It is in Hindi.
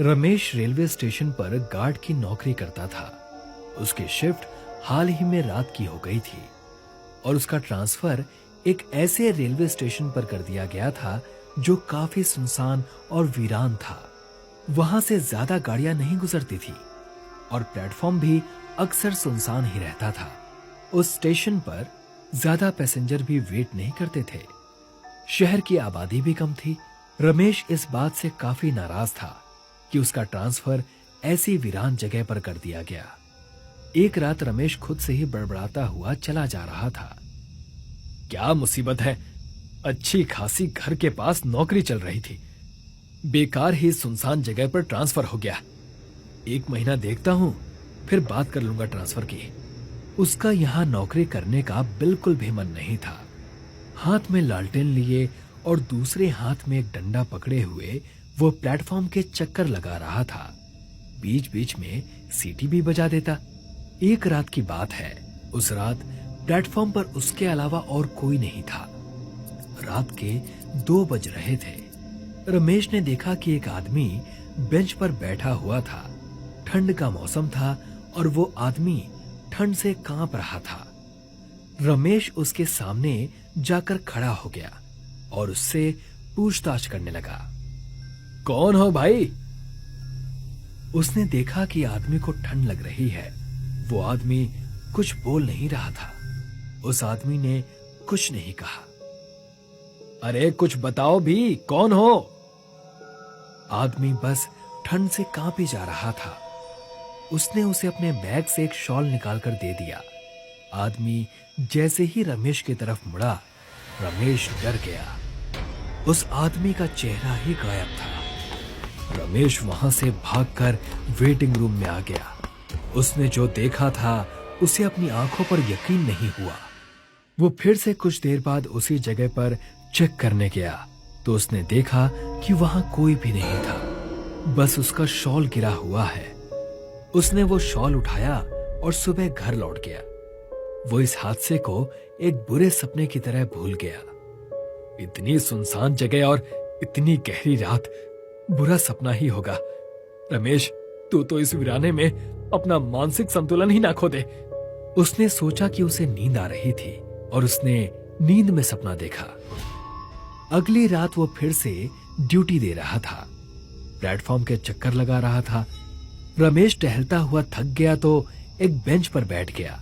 रमेश रेलवे स्टेशन पर गार्ड की नौकरी करता था। उसकी शिफ्ट हाल ही में रात की हो गई थी और उसका ट्रांसफर एक ऐसे रेलवे स्टेशन पर कर दिया गया था जो काफी सुनसान और वीरान था। वहां से ज्यादा गाड़ियां नहीं गुजरती थी और प्लेटफॉर्म भी अक्सर सुनसान ही रहता था। उस स्टेशन पर ज्यादा पैसेंजर भी वेट नहीं करते थे। शहर की आबादी भी कम थी। रमेश इस बात से काफी नाराज था कि उसका ट्रांसफर ऐसी वीरान जगह पर कर दिया गया। एक रात रमेश खुद से ही बड़बड़ाता हुआ चला जा रहा था। क्या मुसीबत है, अच्छी खासी घर के पास नौकरी चल रही थी, बेकार ही सुनसान जगह पर ट्रांसफर हो गया। 1 महीना देखता हूं, फिर बात कर लूंगा ट्रांसफर की। उसका यहां नौकरी करने का बिल्कुल भी मन नहीं था। हाथ में लालटेन लिए और दूसरे हाथ में एक डंडा पकड़े हुए वो प्लेटफॉर्म के चक्कर लगा रहा था। बीच बीच में सीटी भी बजा देता। एक रात की बात है। उस रात प्लेटफॉर्म पर उसके अलावा और कोई नहीं था। रात के 2 बज रहे थे। रमेश ने देखा कि एक आदमी बेंच पर बैठा हुआ था। ठंड का मौसम था और वो आदमी ठंड से कांप रहा था। रमेश उसके सामने जाकर खड़ा हो गया और उससे पूछताछ करने लगा। कौन हो भाई? उसने देखा कि आदमी को ठंड लग रही है। वो आदमी कुछ बोल नहीं रहा था। उस आदमी ने कुछ नहीं कहा। अरे कुछ बताओ भी, कौन हो? आदमी बस ठंड से कांपे जा रहा था। उसने उसे अपने बैग से एक शॉल निकालकर दे दिया। आदमी जैसे ही रमेश की तरफ मुड़ा, रमेश डर गया। उस आदमी का चेहरा ही गायब था। रमेश वहां से भागकर वेटिंग रूम में आ गया। उसने जो देखा था उसे अपनी आंखों पर यकीन नहीं हुआ। वो फिर से कुछ देर बाद उसी जगह पर चेक करने गया तो उसने देखा कि वहां कोई भी नहीं था, बस उसका शॉल गिरा हुआ है। उसने वो शॉल उठाया और सुबह घर लौट गया। वो इस हादसे को एक बुरे सपने की तरह भूल गया। इतनी सुनसान जगह और इतनी गहरी रात, बुरा सपना ही होगा। रमेश, तू तो इस वीराने में अपना मानसिक संतुलन ही ना खो दे। उसने सोचा कि उसे नींद आ रही थी और उसने नींद में सपना देखा। अगली रात वो फिर से ड्यूटी दे रहा था। प्लेटफॉर्म के चक्कर लगा रहा था। रमेश टहलता हुआ थक गया तो एक बेंच पर बैठ गया।